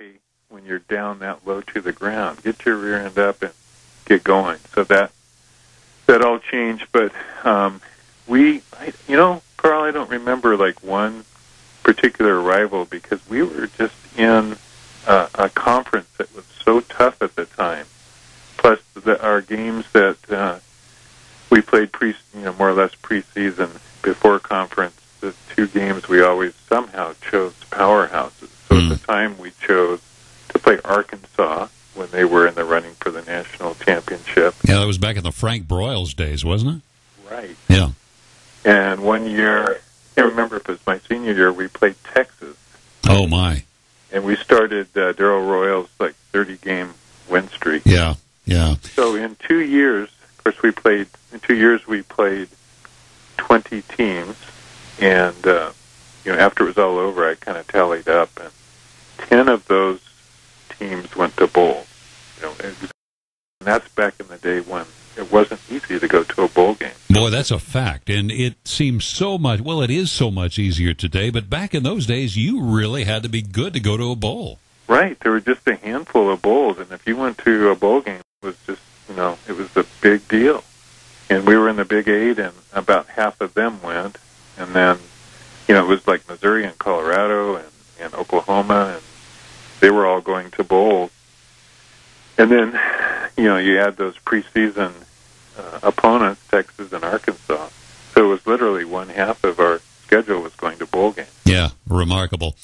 play when you're down that low to the ground. Get your rear end up and get going. So that all changed. But Carl, I don't remember like one particular rival because we were just in a conference that was so tough at the time. Plus, our games that we played more or less preseason before conference, the two games we always somehow chose powerhouses. So at the time we chose to play Arkansas when they were in the running for the national championship. Yeah, that was back in the Frank Broyles days, wasn't it? Right. Yeah. And one year, I can't remember if it was my senior year, we played Texas. Oh, my. And we started Darryl Royals' 30-game win streak. Yeah, yeah. So in 2 years, of course, we played 20 teams. And, after it was all over, I kind of tallied up, and 10 of those teams went to bowl. And that's back in the day when it wasn't easy to go to a bowl game. Boy, that's a fact, and it seems so much, well, it is so much easier today, but back in those days, you really had to be good to go to a bowl. Right, there were just a handful of bowls, and if you went to a bowl game, it was just, it was a big deal. And we were in the Big Eight, and about half of them went, and then, it was like Missouri and Colorado and Oklahoma, and they were all going to bowls. And then, you add those preseason opponents, Texas and Arkansas. So it was literally one half of our schedule was going to bowl games. Yeah, remarkable.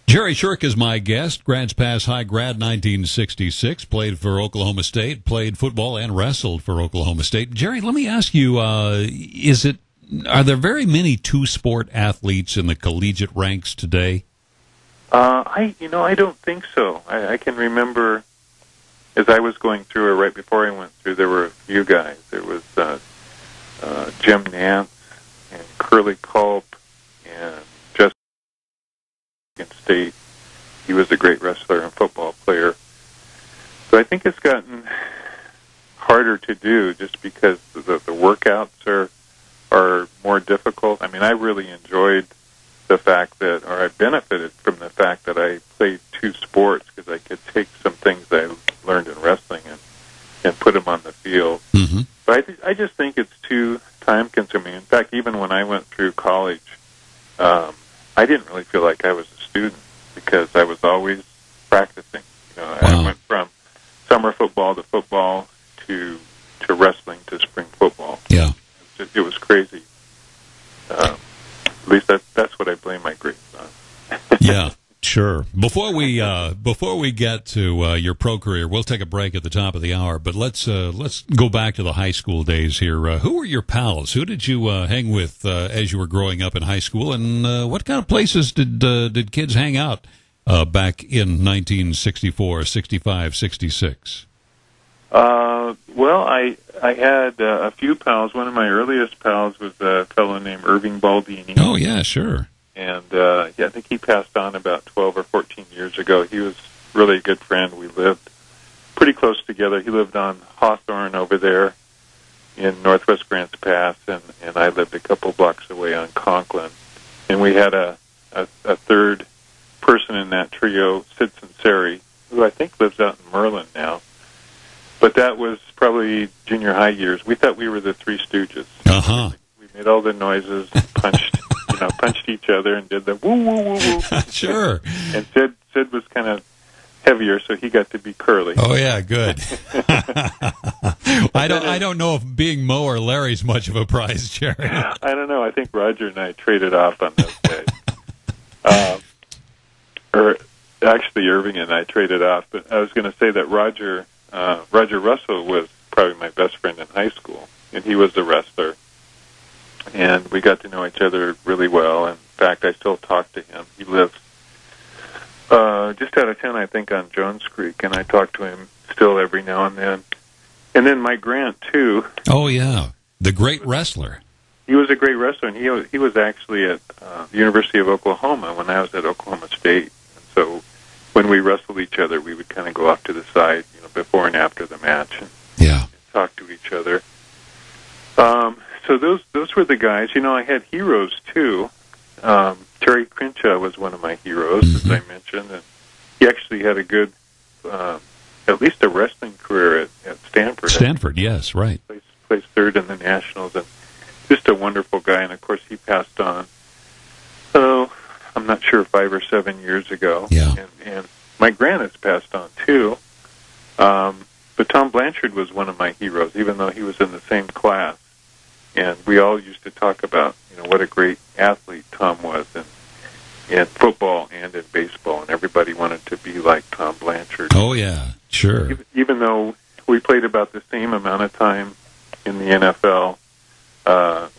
Jerry Sherk is my guest. Grants Pass High grad, 1966. Played for Oklahoma State. Played football and wrestled for Oklahoma State. Jerry, let me ask you: are there very many two-sport athletes in the collegiate ranks today? I don't think so. I can remember. As I was going through, or right before I went through, there were a few guys. There was Jim Nance and Curly Culp and Justin State. He was a great wrestler and football player. So I think it's gotten harder to do just because the workouts are more difficult. I mean, I really enjoyed the fact that, or I benefited from the fact that I played two sports because I could take some things I learned in wrestling and put them on the field. Mm-hmm. But I just think it's too time-consuming. In fact, even when I went through college, I didn't really feel like I was a student because I was always practicing. Wow. I went from summer football to wrestling to spring football. Yeah, it was crazy. At least that's what I blame my grades on. Yeah. Sure. Before we get to your pro career, we'll take a break at the top of the hour. But let's go back to the high school days here. Who were your pals? Who did you hang with as you were growing up in high school? And what kind of places did kids hang out back in 1964, 65, 66? Well, I had a few pals. One of my earliest pals was a fellow named Irving Baldini. Oh yeah, sure. And I think he passed on about 12 or 14 years ago. He was really a good friend. We lived pretty close together. He lived on Hawthorne over there in northwest Grants Pass, and I lived a couple blocks away on Conklin. And we had a third person in that trio, Sid Sinceri, who I think lives out in Merlin now. But that was probably junior high years. We thought we were the Three Stooges. Uh-huh. We made all the noises, punched each other and did the woo, woo, woo, woo. Sure. And Sid was kind of heavier, so he got to be Curly. Oh, yeah, good. I don't know if being Mo or Larry's much of a prize, Jerry. I don't know. I think Roger and I traded off on those guys. Or actually, Irving and I traded off. But I was going to say that Roger Russell was probably my best friend in high school, and he was a wrestler. And we got to know each other really well. In fact, I still talk to him. He lives just out of town, I think, on Jones Creek, and I talk to him still every now and then. And then Mike Grant, too. Oh, yeah, the great wrestler. He was a great wrestler, and he was actually at the University of Oklahoma when I was at Oklahoma State. And so when we wrestled each other, we would kind of go off to the side, before and after the match, and talk to each other. So those were the guys. I had heroes too. Terry Crenshaw was one of my heroes, as I mentioned, and he actually had a good, at least a wrestling career at Stanford. Stanford, yes, right. Placed third in the Nationals, and just a wonderful guy. And of course, he passed on. So I'm not sure, 5 or 7 years ago. Yeah. And Mike Grant has passed on too. But Tom Blanchard was one of my heroes, even though he was in the same class. And we all used to talk about, what a great athlete Tom was in football and in baseball, and everybody wanted to be like Tom Blanchard. Oh, yeah, sure. Even though we played about the same amount of time in the NFL,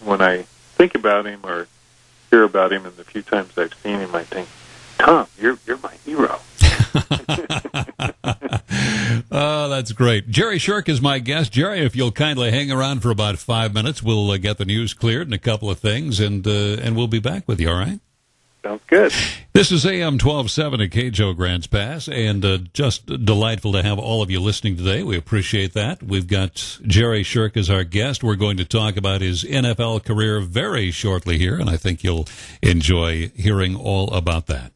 when I think about him or hear about him and the few times I've seen him, I think, Tom, you're my hero. Oh, that's great. Jerry Sherk is my guest. Jerry, if you'll kindly hang around for about 5 minutes, we'll get the news cleared and a couple of things, and we'll be back with you, all right? Sounds good. This is AM 1270 KAJO Grants Pass, and just delightful to have all of you listening today. We appreciate that. We've got Jerry Sherk as our guest. We're going to talk about his NFL career very shortly here, and I think you'll enjoy hearing all about that.